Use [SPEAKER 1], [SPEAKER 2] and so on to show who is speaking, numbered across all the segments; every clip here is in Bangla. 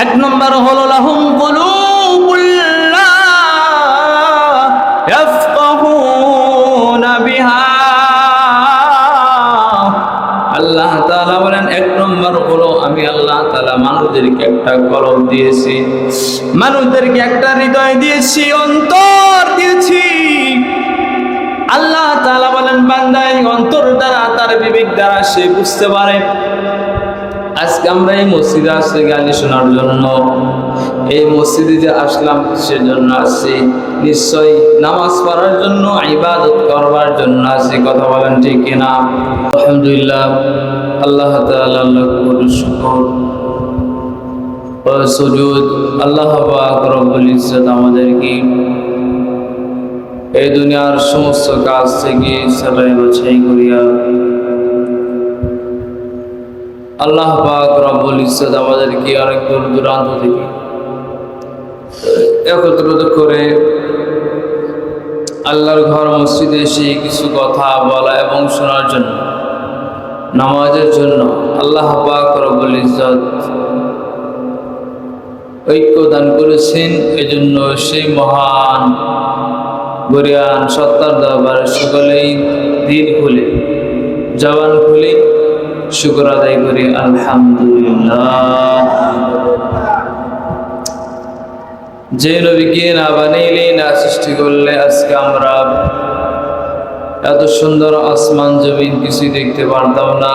[SPEAKER 1] এক নম্বর হলো লাহুম কুলুবুল লা ইয়াফকাহুনা বিহা। আল্লাহ তাআলা বলেন এক নম্বর হলো আমি আল্লাহ তাআলা মানুষদেরকে একটা কলব দিয়েছি, মানুষদেরকে একটা হৃদয় দিয়েছি, অন্তর দিয়েছি। আল্লাহ তাআলা বলেন বান্দা এই অন্তর দ্বারা, তার বিবেক দ্বারা সে বুঝতে পারে। আজকে আমরা এই মসজিদে আসছি গালি শোনার জন্য, এই মসজিদে যে আসলাম সেজন্য আসছি, নিশ্চয়ই নামাজ পড়ার জন্য, ইবাদত করবার জন্য আসছি। কথা বলেন ঠিক কিনা? আলহামদুলিল্লাহ, আল্লাহ তাআলা লাকুল শুকর ওয়া সুজুদ। আল্লাহ পাক রব্বুল ইজ্জত আমাদেরকে এই দুনিয়ার সমস্ত কাজ থেকে সালাই বাছাই করিয়া আল্লাহ পাক রব্বুল ইজ্জত আমাদেরকে অনেক দূর দূরান্ত থেকে একত্রিত করে আল্লাহর ঘর মসজিদে এসে কিছু কথা বলা এবং শোনার জন্য, নামাজের জন্য আল্লাহ পাক রব্বুল ইজ্জত ঐক্য দান করেছেন। এজন্য সেই মহান বরিয়ান সত্তার দরবারে সকলেই দিল খুলে, জবান খুলে শুকর আদায় করি আলহামদুলিল্লাহ। যে নবীকে না বানাইলে, না সৃষ্টি করলে আজকে আমরা এত সুন্দর আসমান জমিন কিছুই দেখতে পারতাম না।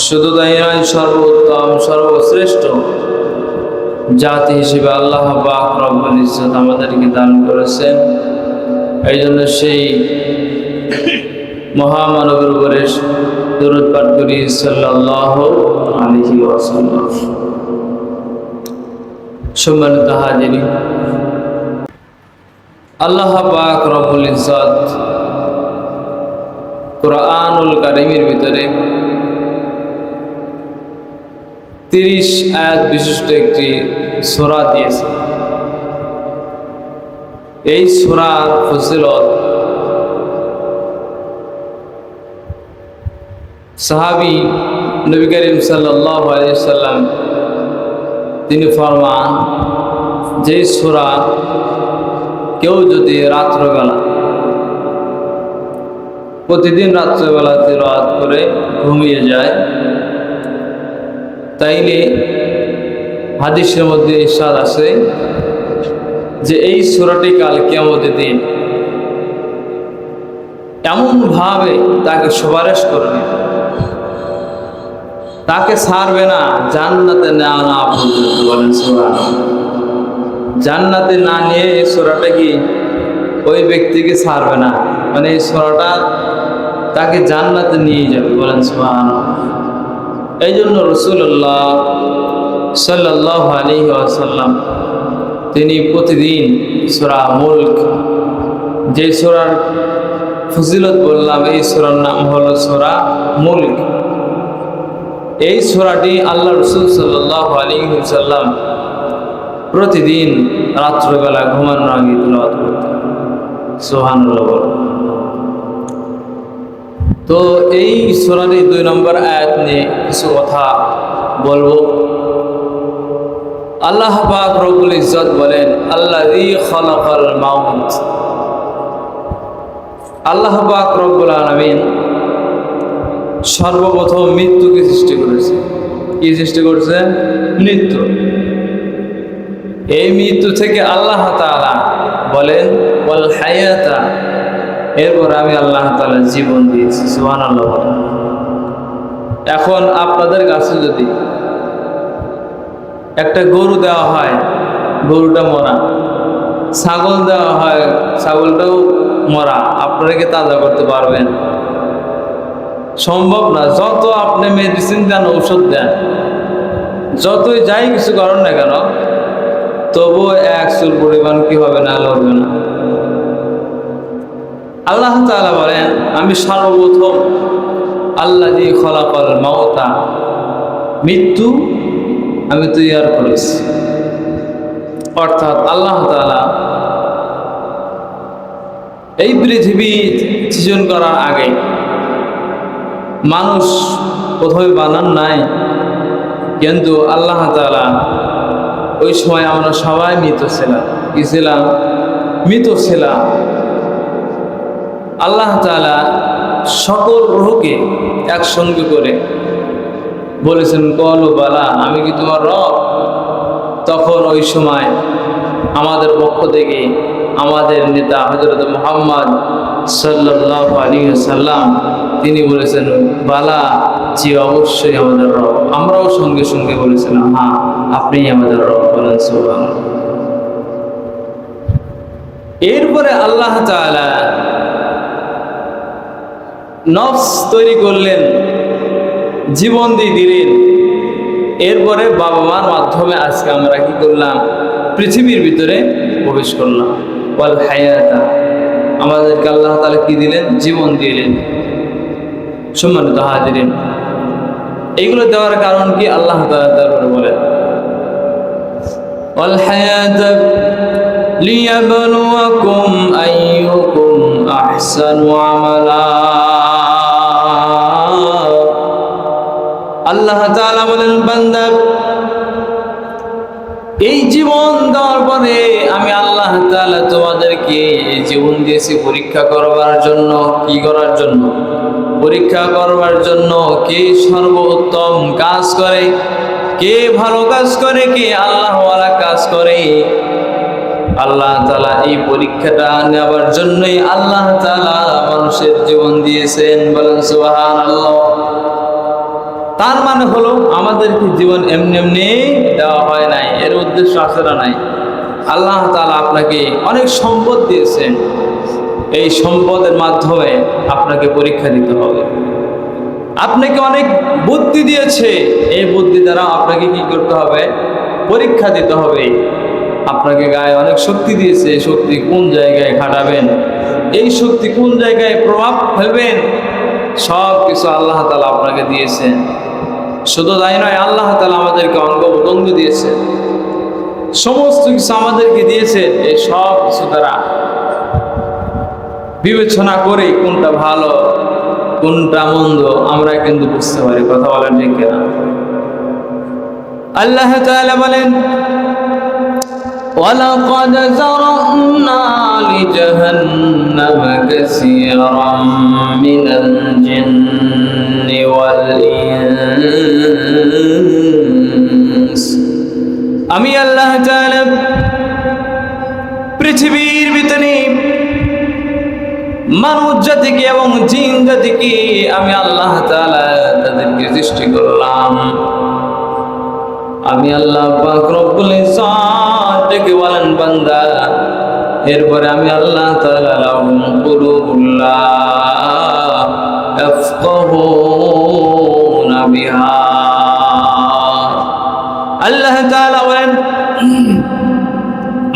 [SPEAKER 1] শুধু তাই নয়, সর্বোত্তম সর্বশ্রেষ্ঠ জাতি হিসেবে আল্লাহ পাক রব্বুল ইজ্জত আমাদেরকে দান করেছেন। এই জন্য সেই মহামানবের উপরে দরুদ পাঠ করি সাল্লাল্লাহু আলাইহি ওয়াসাল্লাম। সম্মানিত হাজিরিন, আল্লাহ পাক রব্বুল ইজ্জত কুরআনুল কারীমের ভিতরে 30 আয়াত বিশিষ্ট একটি সূরা দিয়েছে। এই সূরার ফজিলত সাহাবী নবী করিম সাল্লাল্লাহু আলাইহি ওয়াসাল্লাম তিনি ফরমান, যে সূরা কেউ যদি রাত্রবেলা, প্রতিদিন রাত্রবেলা তিলাওয়াত করে ঘুমিয়ে যায়, তাইলে হাদিসের মধ্যে ইরশাদ আছে যে এই সূরাটি কাল কিয়ামতের দিন এমনভাবে তাকে সুপারিশ করবে, তাকে ছাড়বে না জান্নাতে নেওয়া না পর্যন্ত। বলেন সুবহানাল্লাহ। জান্নাতে না নিয়ে এই সূরাটা কি ওই ব্যক্তিকে ছাড়বে না, মানে এই সূরাটা তাকে জান্নাতে নিয়ে যাবে। বলেন সুবহানাল্লাহ। এই জন্য রাসূলুল্লাহ সাল্লাল্লাহু আলাইহি ওয়াসাল্লাম তিনি প্রতিদিন সূরা মুলক, যে সূরার ফজিলত বললাম, এই সূরার নাম হলো সূরা মুলক। এই সূরাটি আল্লাহ রাসূল সাল্লাল্লাহু আলাইহি ওয়াসাল্লাম প্রতিদিন রাত্রিবেলা ঘুমানোর আগে তিলাওয়াত করতেন। সুবহানাল্লাহ। তো এই সূরার 2 নম্বর আয়াত নিয়ে কিছু কথা বলবো। আল্লাহ পাক রব্বুল ইজ্জত বলেন, আল্লাযী খালাকাল মাউত। আল্লাহ পাক রব্বুল আলামিন সর্বপ্রথম মৃত্যুকে সৃষ্টি করেছে। কি সৃষ্টি করেছে? মৃত্যু। এই মৃত্যু থেকে আল্লাহ তাআলা বলেন ওয়াল হায়াতা, এরপর আমি আল্লাহ তাআলা জীবন দিয়েছি। সুবহানাল্লাহ। এখন আপনাদের কাছে যদি একটা গরু দেওয়া হয়, গরুটা মরা, ছাগল দেওয়া হয়, ছাগলটাও মরা, আপনারা কি তাজা করতে পারবেন? সম্ভব না। যত আপনি মেডিসিন দেন, ঔষধ দেন, যতই যাই কিছু করেন না কেন, তবুও এক চুল পরিমাণ কি হবে না, লড়বে না। আল্লাহ তাআলা বলেন আমি সর্বপ্রথম আল্লাযী খালাকাল মাউতা, মৃত্যু আমি তৈরি করেছি। অর্থাৎ আল্লাহ তাআলা এই পৃথিবী সৃজন করার আগে মানুষ প্রথমে বানান নাই, কিন্তু আল্লাহ তাআলা ওই সময় আমরা সবাই মৃত ছিলাম। আল্লাহ তাআলা সকল রূহকে একসঙ্গে করে বলেছেন, কলু বালা, আমি কি তোমার রব? তখন ওই সময় আমাদের পক্ষ থেকে আমাদের নেতা হযরত মুহাম্মদ সাল্লাল্লাহু আলাইহি ওয়াসাল্লাম তিনি বলেছেন, বালা, জি অবশ্যই আমাদের রব। আমরাও সঙ্গে সঙ্গে বলেছিলাম, হ্যাঁ আপনিই আমাদের রব। বলেন সুবহানাল্লাহ। এরপরে আল্লাহ তাআলা নফস তৈরি করলেন, জীবন দিয়ে দিলেন। এরপরে বাবা মার মাধ্যমে আজকে আমরা কি করলাম? পৃথিবীর ভিতরে প্রবেশ করলাম। ওয়াল হায়াতা, আমাদেরকে আল্লাহ তাআলা কি দিলেন? জীবন দিলেন। সম্মানিত হাজিরিন, এইগুলো দেওয়ার কারণ কি? আল্লাহ তাআলা তারপরে বলেন, ওয়াল হায়াতা লিয়াবলুয়াকুম আইয়ুকুম আহসানু আমালা। আল্লাহ তাআলা বলেন, বান্দা, এই জীবন দেওয়ার পরে আমি আল্লাহ তাআলা তোমাদেরকে এই জীবন দিয়েছি পরীক্ষা করবার জন্য। কি করার জন্য? পরীক্ষা করবার জন্য। কে সর্বোত্তম কাজ করে, কে ভালো কাজ করে, কে আল্লাহওয়ালা কাজ করে। আল্লাহ তাআলা এই পরীক্ষাটা নেওয়ার জন্যই আল্লাহ তাআলা মানুষের জীবন দিয়েছেন। বলেন সুবহানাল্লাহ। তার মানে হলো আমাদেরকে জীবন এমনি এমনি দেওয়া হয় নাই, এর উদ্দেশ্য আসলে নাই। আল্লাহ তাআলা আপনাকে অনেক সম্পদ দিয়েছেন, এই সম্পদের মাধ্যমে আপনাকে পরীক্ষা দিতে হবে। আপনাকে অনেক বুদ্ধি দিয়েছে, এই বুদ্ধি দ্বারা আপনাকে কি করতে হবে? পরীক্ষা দিতে হবে। আপনাকে গায়ে অনেক শক্তি দিয়েছে, এই শক্তি কোন জায়গায় খাটাবেন, এই শক্তি কোন জায়গায় প্রভাব ফেলবেন, সব কিছু আল্লাহ তাআলা আপনাকে দিয়েছেন। শুধু তাই নয়, আল্লাহ তাআলা আমাদেরকে অঙ্গ প্রত্যঙ্গ দিয়েছে, সমস্ত কিছু আমাদেরকে দিয়েছে। এই সব কিছু দ্বারা বিবেচনা করে কোনটা ভালো কোনটা মন্দ আমরা কিন্তু বুঝতে পারি। কথা বলেন ঠিক কিনা? আল্লাহ তাআলা বলেন, ওয়ালাকাদ যারানা লিজাহান্নাম কাসীরাম মিনাল জিন্নি ওয়াল ইনস। আমি আল্লাহ তাআলা পৃথিবীর ভিতরে মানুষ জাতিকে এবং জিন জাতিকে আমি আল্লাহ তাআলা তাদেরকে সৃষ্টি করলাম। আমি আল্লাহ পাক রব্বুল ইজ্জত থেকে বলেন, বান্দা, এরপরে আমি আল্লাহ তাআলা লাহুম কুলুবুল্লা ইয়াফকাহুনা বিহা। আল্লাহ তাআলা বলেন,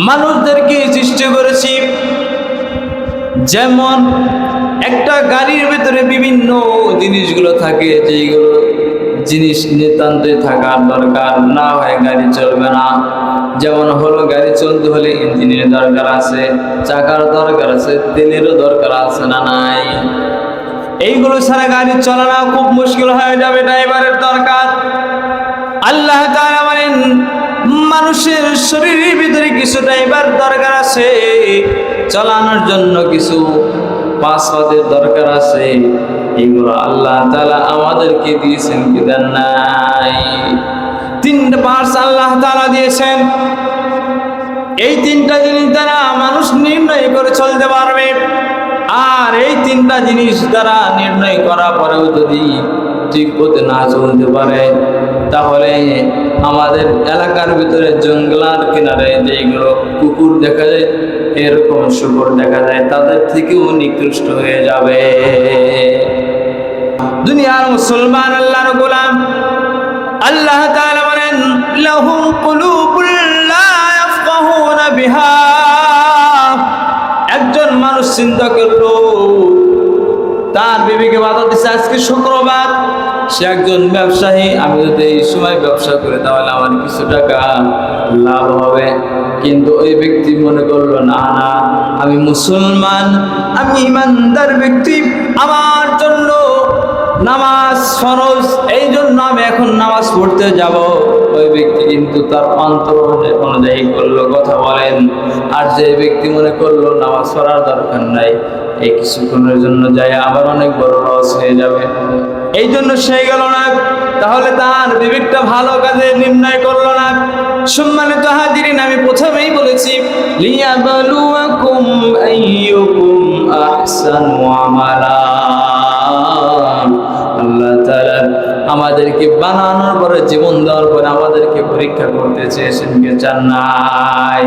[SPEAKER 1] মানুষদেরকে সৃষ্টি করেছি যেমন একটা গাড়ির ভিতরে বিভিন্ন জিনিসগুলো থাকে, যেগুলো জিনিস নিতান্তই থাকার দরকার, না হয় গাড়ি চলবে না। যেমন হলো, গাড়ি চলতে হলে ইঞ্জিনের দরকার আছে, চাকার দরকার আছে, তেলেরও দরকার আছে, না নাই? এইগুলো ছাড়া গাড়ি চালানো খুব মুশকিল হয়ে যাবে, ড্রাইভারের দরকার। আল্লাহ তাআলা বলেন, মানুষের শরীরের ভিতরে কিছু ড্রাইভার দরকার আছে, চালানোর জন্য কিছু পাসওয়ার্ডের দরকার আছে। এগুলো আল্লাহ তাআলা আমাদেরকে দিয়েছেন কি দেন নাই? তিনটা পার্টস আল্লাহ তাআলা দিয়েছেন। এই তিনটা জিনিস দ্বারা মানুষ নির্ণয় করে চলতে পারবে। আর এই তিনটা জিনিস দ্বারা নির্ণয় করার পরেও যদি ঠিক পথে না চলতে পারে, তাহলে আমাদের এলাকার ভিতরে জঙ্গলার কিনারে যেগুলো কুকুর দেখা যায়, এরকম শুকর দেখা যায়, তাদের থেকেও নিকৃষ্ট হয়ে যাবে। দুনিয়ার মুসলমান আল্লাহর গোলাম, আল্লাহ তাআলা বলেন, লাহুম কুলুবুল লা ইয়াফকাহুনা বিহা। একজন মানুষ চিন্তা করলো, তার বিবেকে বাধা দিচ্ছে, আজকে শুক্রবার, সে একজন ব্যবসায়ী, আমি যদি এই সময় ব্যবসা করি তাহলে আমার কিছু টাকা লাভ হবে। কিন্তু ওই ব্যক্তি মনে করলো, না না, আমি মুসলমান, আমি ইমানদার ব্যক্তি, আমার জন্য নামাজ ফরজ, এই জন্য আমি এখন নামাজ পড়তে যাব, ওই ব্যক্তি কিন্তু তার অন্তর অনুযায়ী করলো, কথা বলেন। আর যে ব্যক্তি মনে করলো নামাজ পড়ার দরকার নাই, এই কিছুক্ষণের জন্য যায় আবার অনেক বড় লস হয়ে যাবে, এই জন্য সে গেল না। তাহলে তার বিবেকটা ভালো কাজে নির্ণয় করলো না। সম্মানিত হাজিরিন, আমি প্রথমেই বলেছি লিয়াবলুয়াকুম আইয়ুকুম আহসানু আমালা। আল্লাহ তাআলা আমাদেরকে বানানোর পরে, জীবন দেওয়ার পরে আমাদেরকে পরীক্ষা করতে চেয়েছেন, কে চান নাই?